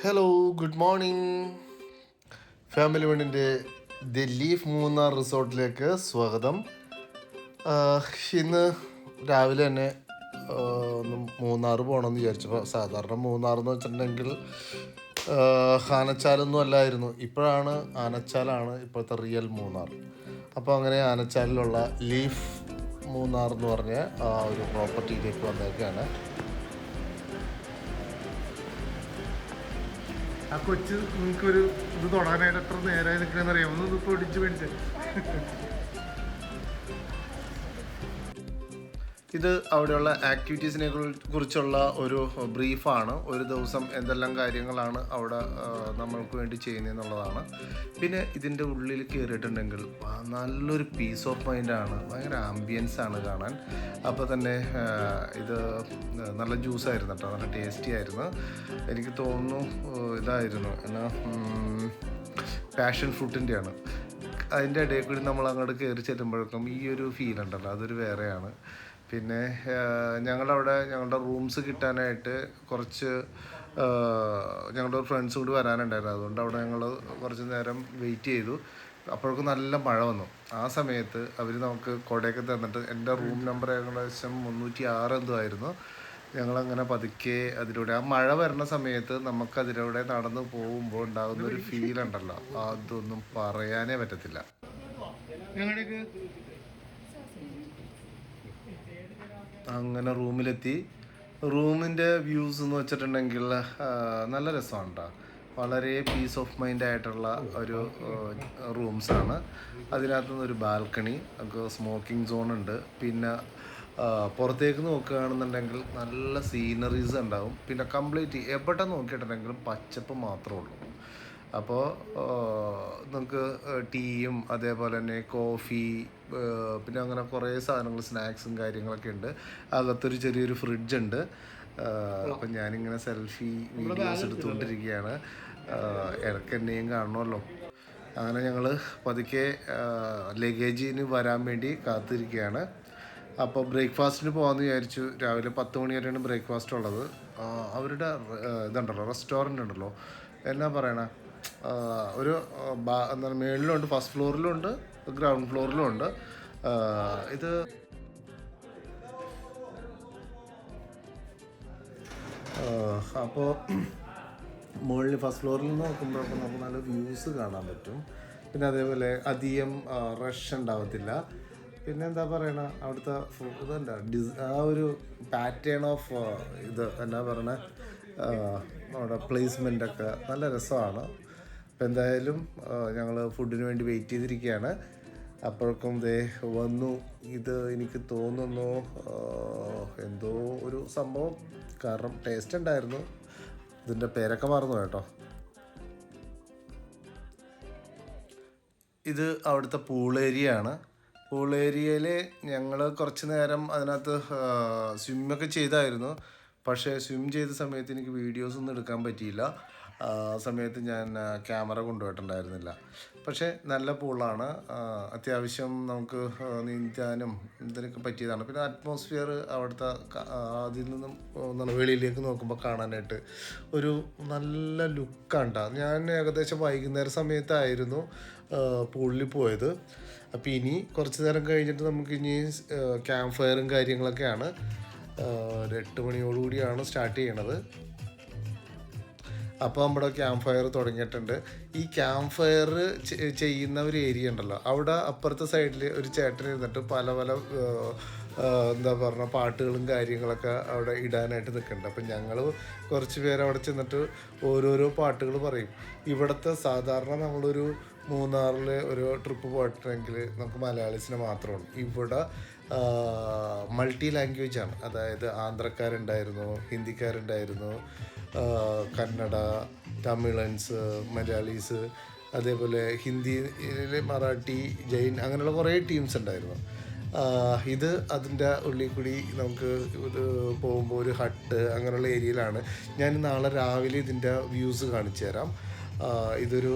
Hello, good morning. Family വണ്ണിൻ്റെ the leaf Munnar റിസോർട്ടിലേക്ക് സ്വാഗതം. ഇന്ന് രാവിലെ തന്നെ ഒന്ന് മൂന്നാർ പോകണമെന്ന് വിചാരിച്ചപ്പോൾ, സാധാരണ മൂന്നാർ എന്ന് വെച്ചിട്ടുണ്ടെങ്കിൽ ആനച്ചാലൊന്നും അല്ലായിരുന്നു. ഇപ്പോഴാണ് ആനച്ചാലാണ് ഇപ്പോഴത്തെ റിയൽ മൂന്നാർ. അപ്പോൾ അങ്ങനെ ആനച്ചാലിലുള്ള ലീഫ് മൂന്നാർ എന്ന് പറഞ്ഞ ആ ഒരു പ്രോപ്പർട്ടിയിലേക്ക് വന്നേക്കാണ്. ആ കൊച്ച് നിങ്ങൾക്കൊരു ഇത് തുടങ്ങാനായിട്ട് എത്ര നേരമായി നിൽക്കണമെന്ന് അറിയാം. ഒന്ന് ഇതിപ്പോൾ ഇടിച്ച് മേടിച്ചേ. ഇത് അവിടെയുള്ള ആക്ടിവിറ്റീസിനെ കുറിച്ചുള്ള ഒരു ബ്രീഫാണ്. ഒരു ദിവസം എന്തെല്ലാം കാര്യങ്ങളാണ് അവിടെ നമ്മൾക്ക് വേണ്ടി ചെയ്യുന്നതെന്നുള്ളതാണ്. പിന്നെ ഇതിൻ്റെ ഉള്ളിൽ കയറിയിട്ടുണ്ടെങ്കിൽ നല്ലൊരു പീസ് ഓഫ് മൈൻഡാണ്, ഭയങ്കര ആംബിയൻസ് ആണ് കാണാൻ. അപ്പോൾ തന്നെ ഇത് നല്ല ജ്യൂസായിരുന്നു കേട്ടോ, നല്ല ടേസ്റ്റി ആയിരുന്നു. എനിക്ക് തോന്നുന്നു ഇതായിരുന്നു എന്നാ പാഷൻ ഫ്രൂട്ടിൻ്റെയാണ്. അതിൻ്റെ ഇടയിൽ കൂടി നമ്മൾ അങ്ങോട്ട് കയറി ചെല്ലുമ്പോഴേക്കും ഈ ഒരു ഫീൽ ഉണ്ടല്ലോ, അതൊരു വേറെയാണ്. പിന്നെ ഞങ്ങളുടെ റൂംസ് കിട്ടാനായിട്ട് കുറച്ച് ഞങ്ങളുടെ ഫ്രണ്ട്സ് കൂടി വരാനുണ്ടായിരുന്നു. അതുകൊണ്ട് അവിടെ ഞങ്ങൾ കുറച്ച് നേരം വെയിറ്റ് ചെയ്തു. അപ്പോഴേക്കും നല്ല മഴ വന്നു. ആ സമയത്ത് അവർ നമുക്ക് കുടയൊക്കെ തന്നിട്ട്, എൻ്റെ റൂം നമ്പർ ഏകദേശം 306 എന്തോ ആയിരുന്നു. ഞങ്ങളങ്ങനെ പതുക്കെ അതിലൂടെ, ആ മഴ വരുന്ന സമയത്ത് നമുക്കതിലൂടെ നടന്നു പോകുമ്പോൾ ഉണ്ടാകുന്നൊരു ഫീൽ ഉണ്ടല്ലോ, അതൊന്നും പറയാനേ പറ്റത്തില്ല. അങ്ങനെ റൂമിലെത്തി. റൂമിൻ്റെ വ്യൂസ് എന്ന് വെച്ചിട്ടുണ്ടെങ്കിൽ നല്ല രസമാണ് കേട്ടോ. വളരെ പീസ് ഓഫ് മൈൻഡ് ആയിട്ടുള്ള ഒരു റൂംസാണ്. അതിനകത്ത് നിന്നൊരു ബാൽക്കണി, നമുക്ക് സ്മോക്കിംഗ് സോൺ ഉണ്ട്. പിന്നെ പുറത്തേക്ക് നോക്കുകയാണെന്നുണ്ടെങ്കിൽ നല്ല സീനറീസ് ഉണ്ടാവും. പിന്നെ കംപ്ലീറ്റ് എവിടെ നോക്കിയിട്ടുണ്ടെങ്കിലും പച്ചപ്പ് മാത്രമേ ഉള്ളൂ. അപ്പോൾ നമുക്ക് ടീയും അതേപോലെ തന്നെ കോഫി, പിന്നെ അങ്ങനെ കുറേ സാധനങ്ങൾ, സ്നാക്സും കാര്യങ്ങളൊക്കെ ഉണ്ട്. അകത്തൊരു ചെറിയൊരു ഫ്രിഡ്ജുണ്ട്. അപ്പം ഞാനിങ്ങനെ സെൽഫി വീഡിയോസ് എടുത്തുകൊണ്ടിരിക്കുകയാണ്. ഇടയ്ക്ക് എന്നെയും കാണണമല്ലോ. അങ്ങനെ ഞങ്ങൾ പതുക്കെ ലഗേജിന് വരാൻ വേണ്ടി കാത്തിരിക്കുകയാണ്. അപ്പോൾ ബ്രേക്ക്ഫാസ്റ്റിന് പോകാമെന്ന് വിചാരിച്ചു. രാവിലെ 10 മണി വരെയാണ് ബ്രേക്ക്ഫാസ്റ്റ് ഉള്ളത്. അവരുടെ ഇതുണ്ടല്ലോ, റെസ്റ്റോറൻ്റ് ഉണ്ടല്ലോ, എന്നാ പറയണ, ഒരു എന്താണ് മേളിലുണ്ട്, ഫസ്റ്റ് ഫ്ലോറിലുണ്ട്, ഗ്രൗണ്ട് ഫ്ലോറിലുണ്ട്. ഇത് അപ്പോൾ മുകളിൽ ഫസ്റ്റ് ഫ്ലോറിൽ നിന്ന് നോക്കുമ്പോഴൊക്കെ നമുക്ക് നല്ല വ്യൂസ് കാണാൻ പറ്റും. പിന്നെ അതേപോലെ അധികം റഷ് ഉണ്ടാവത്തില്ല. പിന്നെ എന്താ പറയണ, അവിടുത്തെ ഇതുണ്ട്, ആ ഒരു പാറ്റേൺ ഓഫ് ഇത് എന്താ പറയണ, അവിടെ പ്ലേസ്മെൻ്റൊക്കെ നല്ല രസമാണ്. അപ്പോൾ എന്തായാലും ഞങ്ങൾ ഫുഡിന് വേണ്ടി വെയിറ്റ് ചെയ്തിരിക്കുകയാണ്. അപ്പോഴേക്കും ദേ വന്നു. ഇത് എനിക്ക് തോന്നുന്നു എന്തോ ഒരു സംഭവം, കാരണം ടേസ്റ്റ് ഉണ്ടായിരുന്നു. ഇതിൻ്റെ പേരൊക്കെ മറന്നു കേട്ടോ. ഇത് അവിടുത്തെ പൂൾ ഏരിയ ആണ്. പൂൾ ഏരിയയിൽ ഞങ്ങൾ കുറച്ച് നേരം അതിനകത്ത് സ്വിമ്മൊക്കെ ചെയ്തായിരുന്നു. പക്ഷേ സ്വിം ചെയ്ത സമയത്ത് എനിക്ക് വീഡിയോസൊന്നും എടുക്കാൻ പറ്റിയില്ല. ആ സമയത്ത് ഞാൻ ക്യാമറ കൊണ്ടുപോയിട്ടുണ്ടായിരുന്നില്ല. പക്ഷേ നല്ല പൂളാണ്, അത്യാവശ്യം നമുക്ക് നീന്താനും ഇതിനൊക്കെ പറ്റിയതാണ്. പിന്നെ അറ്റ്മോസ്ഫിയർ അവിടുത്തെ അതിൽ നിന്നും വെളിയിലേക്ക് നോക്കുമ്പോൾ കാണാനായിട്ട് ഒരു നല്ല ലുക്കാണ്. ഞാൻ ഏകദേശം വൈകുന്നേര സമയത്തായിരുന്നു പൂളിൽ പോയത്. അപ്പോൾ ഇനി കുറച്ച് നേരം കഴിഞ്ഞിട്ട് നമുക്കിനി ക്യാമ്പ് ഫയറും കാര്യങ്ങളൊക്കെയാണ്. ഒരു 8 മണിയോടുകൂടിയാണ് സ്റ്റാർട്ട് ചെയ്യണത്. അപ്പോൾ നമ്മുടെ ക്യാമ്പ് ഫയർ തുടങ്ങിയിട്ടുണ്ട്. ഈ ക്യാമ്പ് ഫയർ ചെയ്യുന്ന ഒരു ഏരിയ ഉണ്ടല്ലോ, അവിടെ അപ്പുറത്തെ സൈഡിൽ ഒരു ചേട്ടൻ ഇരുന്നിട്ട് പല പല എന്താ പറഞ്ഞ പാട്ടുകളും കാര്യങ്ങളൊക്കെ അവിടെ ഇടാനായിട്ട് നിൽക്കുന്നുണ്ട്. അപ്പം ഞങ്ങൾ കുറച്ച് പേര് അവിടെ ചെന്നിട്ട് ഓരോരോ പാട്ടുകൾ പറയും. ഇവിടുത്തെ സാധാരണ നമ്മളൊരു മൂന്നാറിൽ ഒരു ട്രിപ്പ് പോയിട്ടുണ്ടെങ്കിൽ നമുക്ക് മലയാളീസിന് മാത്രമാണ്. ഇവിടെ മൾട്ടി ലാംഗ്വേജാണ്. അതായത് ആന്ധ്രക്കാരുണ്ടായിരുന്നു, ഹിന്ദിക്കാരുണ്ടായിരുന്നു, കന്നഡ, തമിഴൻസ്, മലയാളീസ്, അതേപോലെ ഹിന്ദിയിൽ മറാഠി, ജൈൻ, അങ്ങനെയുള്ള കുറേ ടീംസ് ഉണ്ടായിരുന്നു. ഇത് അതിൻ്റെ ഉള്ളിൽ കൂടി നമുക്ക് ഇത് പോകുമ്പോൾ ഒരു ഹട്ട് അങ്ങനെയുള്ള ഏരിയയിലാണ്. ഞാൻ നാളെ രാവിലെ ഇതിൻ്റെ വ്യൂസ് കാണിച്ചു തരാം. ഇതൊരു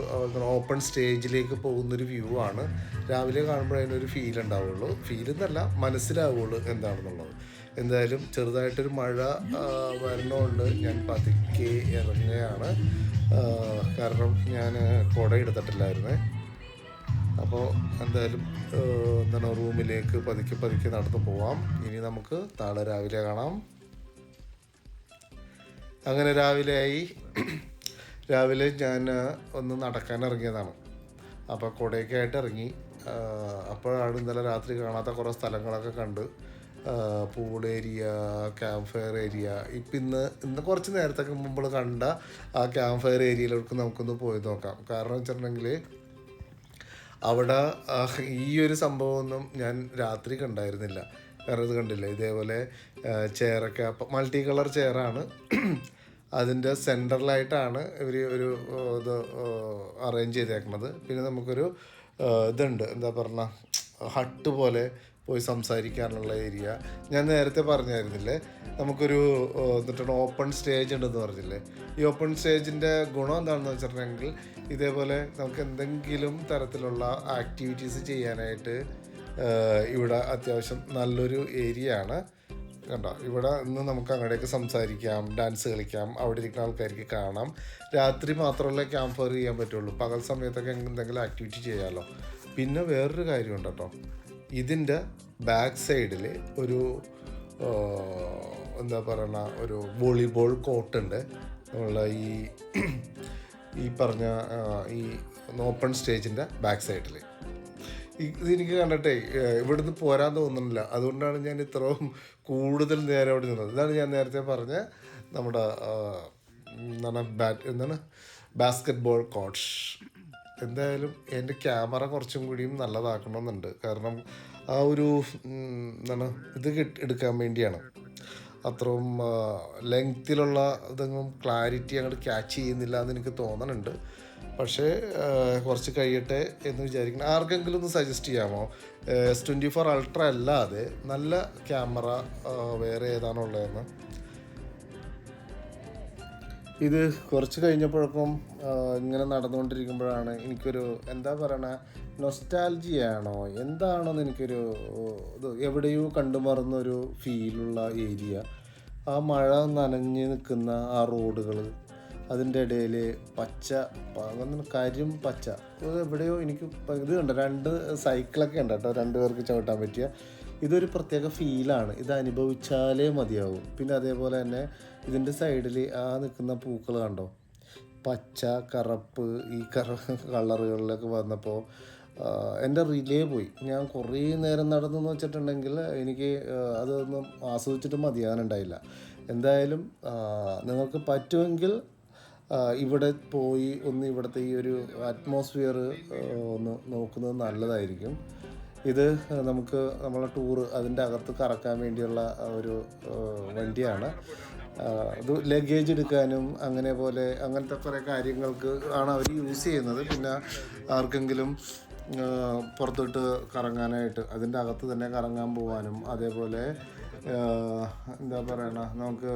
ഓപ്പൺ സ്റ്റേജിലേക്ക് പോകുന്നൊരു വ്യൂ ആണ്. രാവിലെ കാണുമ്പോൾ അതിനൊരു ഫീൽ ഉണ്ടാവുള്ളൂ, ഫീൽ എന്നല്ല മനസ്സിലാവുള്ളൂ എന്താണെന്നുള്ളത്. എന്തായാലും ചെറുതായിട്ടൊരു മഴ വരുന്നതുകൊണ്ട് ഞാൻ പതുക്കെ ഇറങ്ങുകയാണ്. കാരണം ഞാൻ കുട എടുത്തിട്ടില്ലായിരുന്നേ. അപ്പോൾ എന്തായാലും റൂമിലേക്ക് പതുക്കെ പതുക്കെ നടന്നു പോവാം. ഇനി നമുക്ക് നാളെ രാവിലെ കാണാം. അങ്ങനെ രാവിലെ ഞാൻ ഒന്ന് നടക്കാൻ ഇറങ്ങിയതാണ്. അപ്പോൾ കുടയൊക്കെ ആയിട്ട് ഇറങ്ങി. അപ്പോഴാണ് ഇന്നലെ രാത്രി കാണാത്ത കുറേ സ്ഥലങ്ങളൊക്കെ കണ്ട്. Pool area, camp fire area. ഇന്ന് കുറച്ച് നേരത്തൊക്കെ മുമ്പ് കണ്ട ആ ക്യാമ്പ് ഫയർ ഏരിയയിലേക്ക് നമുക്കൊന്ന് പോയി നോക്കാം. കാരണം വെച്ചിട്ടുണ്ടെങ്കിൽ അവിടെ ഈ ഒരു സംഭവമൊന്നും ഞാൻ രാത്രി കണ്ടായിരുന്നില്ല. കാരണം ഇത് കണ്ടില്ല, ഇതേപോലെ ചെയറൊക്കെ മൾട്ടി കളർ ചെയറാണ്. അതിൻ്റെ സെൻറ്ററിലായിട്ടാണ് ഇവർ ഇത് അറേഞ്ച് ചെയ്തേക്കുന്നത്. പിന്നെ നമുക്കൊരു ഇതുണ്ട്, എന്താ പറഞ്ഞ ഹട്ട് പോലെ പോയി സംസാരിക്കാനുള്ള ഏരിയ. ഞാൻ നേരത്തെ പറഞ്ഞായിരുന്നില്ലേ നമുക്കൊരു എന്നിട്ടാണ് ഓപ്പൺ സ്റ്റേജ് ഉണ്ടെന്ന് പറഞ്ഞില്ലേ. ഈ ഓപ്പൺ സ്റ്റേജിൻ്റെ ഗുണം എന്താണെന്ന് വെച്ചിട്ടുണ്ടെങ്കിൽ ഇതേപോലെ നമുക്ക് എന്തെങ്കിലും തരത്തിലുള്ള ആക്ടിവിറ്റീസ് ചെയ്യാനായിട്ട് ഇവിടെ അത്യാവശ്യം നല്ലൊരു ഏരിയ ആണ്. കണ്ടോ, ഇവിടെ ഇന്ന് നമുക്ക് അങ്ങോട്ടേക്ക് സംസാരിക്കാം, ഡാൻസ് കളിക്കാം, അവിടെ ഇരിക്കുന്ന ആൾക്കാർക്ക് കാണാം. രാത്രി മാത്രമല്ല ക്യാമ്പ് ഫയർ ചെയ്യാൻ പറ്റുള്ളൂ, പകൽ സമയത്തൊക്കെ എന്തെങ്കിലും ആക്ടിവിറ്റി ചെയ്യാമല്ലോ. പിന്നെ വേറൊരു കാര്യമുണ്ട് കേട്ടോ, ഇതിൻ്റെ ബാക്ക് സൈഡിൽ ഒരു എന്താ പറയുക ഒരു വോളിബോൾ കോർട്ടുണ്ട്. നമ്മളുടെ ഈ പറഞ്ഞ ഈ ഓപ്പൺ സ്റ്റേജിൻ്റെ ബാക്ക് സൈഡിൽ. ഇതെനിക്ക് കണ്ടിട്ടേ ഇവിടുന്ന് പോരാൻ തോന്നുന്നില്ല. അതുകൊണ്ടാണ് ഞാൻ ഇത്രയും കൂടുതൽ നേരം അവിടെ നിന്നത്. ഇതാണ് ഞാൻ നേരത്തെ പറഞ്ഞ നമ്മുടെ ബാസ്കറ്റ് ബോൾ കോച്ച്. എന്തായാലും എൻ്റെ ക്യാമറ കുറച്ചും കൂടിയും നല്ലതാക്കണമെന്നുണ്ട്. കാരണം ആ ഒരു ഇത് എടുക്കാൻ വേണ്ടിയാണ്. അത്രയും ലെങ്ത്തിലുള്ള ഇതൊന്നും ക്ലാരിറ്റി അങ്ങോട്ട് ക്യാച്ച് ചെയ്യുന്നില്ല എന്ന് എനിക്ക് തോന്നുന്നുണ്ട്. പക്ഷേ കുറച്ച് കഴിയട്ടെ എന്ന് വിചാരിക്കണം. ആർക്കെങ്കിലും ഒന്ന് സജസ്റ്റ് ചെയ്യാമോ S24 അൾട്ര അല്ലാതെ നല്ല ക്യാമറ വേറെ ഏതാണുള്ളതെന്ന്? ഇത് കുറച്ച് കഴിഞ്ഞപ്പോഴേക്കും ഇങ്ങനെ നടന്നുകൊണ്ടിരിക്കുമ്പോഴാണ് എനിക്കൊരു എന്താ പറയണ നൊസ്റ്റാൾജിയാണോ എന്താണോന്ന് എനിക്കൊരു ഇത് എവിടെയോ കണ്ടുമറന്നൊരു ഫീലുള്ള ഏരിയ. ആ മഴ നനഞ്ഞ് നിൽക്കുന്ന ആ റോഡുകൾ, അതിൻ്റെ ഇടയിൽ പച്ച കരിം പച്ച, എവിടെയോ എനിക്ക് ഇത് കണ്ട 2 സൈക്കിളൊക്കെ ഉണ്ട് കേട്ടോ, 2 പേർക്ക് ചവിട്ടാൻ പറ്റിയ. ഇതൊരു പ്രത്യേക ഫീലാണ്, ഇത് അനുഭവിച്ചാലേ മതിയാവും. പിന്നെ അതേപോലെ തന്നെ ഇതിൻ്റെ സൈഡിൽ ആ നിൽക്കുന്ന പൂക്കൾ കണ്ടോ, പച്ച കറുപ്പ്, ഈ കളറുകളിലൊക്കെ വന്നപ്പോൾ എൻ്റെ റിലേ പോയി. ഞാൻ കുറേ നേരം നടന്നെന്ന് വെച്ചിട്ടുണ്ടെങ്കിൽ എനിക്ക് അതൊന്നും ആസ്വദിച്ചിട്ട് മതിയാകാനുണ്ടായില്ല. എന്തായാലും നിങ്ങൾക്ക് പറ്റുമെങ്കിൽ ഇവിടെ പോയി ഒന്ന് ഇവിടുത്തെ ഈ ഒരു അറ്റ്മോസ്ഫിയർ ഒന്ന് നോക്കുന്നത് നല്ലതായിരിക്കും. ഇത് നമുക്ക് നമ്മളെ ടൂറ് അതിൻ്റെ അകത്ത് കറക്കാൻ വേണ്ടിയുള്ള ഒരു വണ്ടിയാണ്. ഇത് ലഗേജ് എടുക്കാനും അങ്ങനത്തെ കുറേ കാര്യങ്ങൾക്ക് ആണ് അവർ യൂസ് ചെയ്യുന്നത്. പിന്നെ ആർക്കെങ്കിലും പുറത്തോട്ട് കറങ്ങാനായിട്ട് അതിൻ്റെ അകത്ത് തന്നെ കറങ്ങാൻ പോകാനും, അതേപോലെ എന്താ പറയണ നമുക്ക്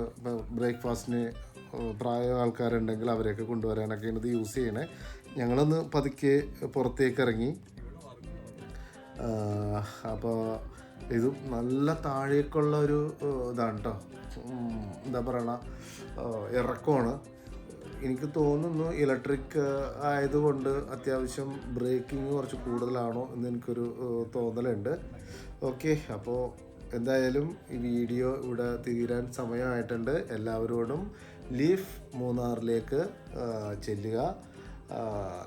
ബ്രേക്ക്ഫാസ്റ്റിന് പ്രായ ആൾക്കാരുണ്ടെങ്കിൽ അവരെയൊക്കെ കൊണ്ടുവരാനൊക്കെയാണ് ഇത് യൂസ് ചെയ്യണേ. ഞങ്ങളൊന്ന് പതുക്കെ പുറത്തേക്ക് ഇറങ്ങി. അപ്പോൾ ഇത് നല്ല താഴേക്കുള്ള ഒരു ഇതാണ് കേട്ടോ, എന്താ പറയണ ഇറക്കമാണ്. എനിക്ക് തോന്നുന്നു ഇലക്ട്രിക് ആയതുകൊണ്ട് അത്യാവശ്യം ബ്രേക്കിങ് കുറച്ച് കൂടുതലാണോ എന്ന് എനിക്കൊരു തോന്നലുണ്ട്. ഓക്കെ, അപ്പോൾ എന്തായാലും ഈ വീഡിയോ ഇവിടെ തീരാൻ സമയമായിട്ടുണ്ട്. എല്ലാവരോടും ലീഫ് മൂന്നാറിലേക്ക് ചെല്ലുക.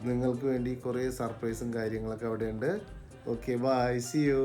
നിങ്ങൾക്ക് വേണ്ടി കുറേ സർപ്രൈസും കാര്യങ്ങളൊക്കെ അവിടെയുണ്ട്. Okay, bye, see U.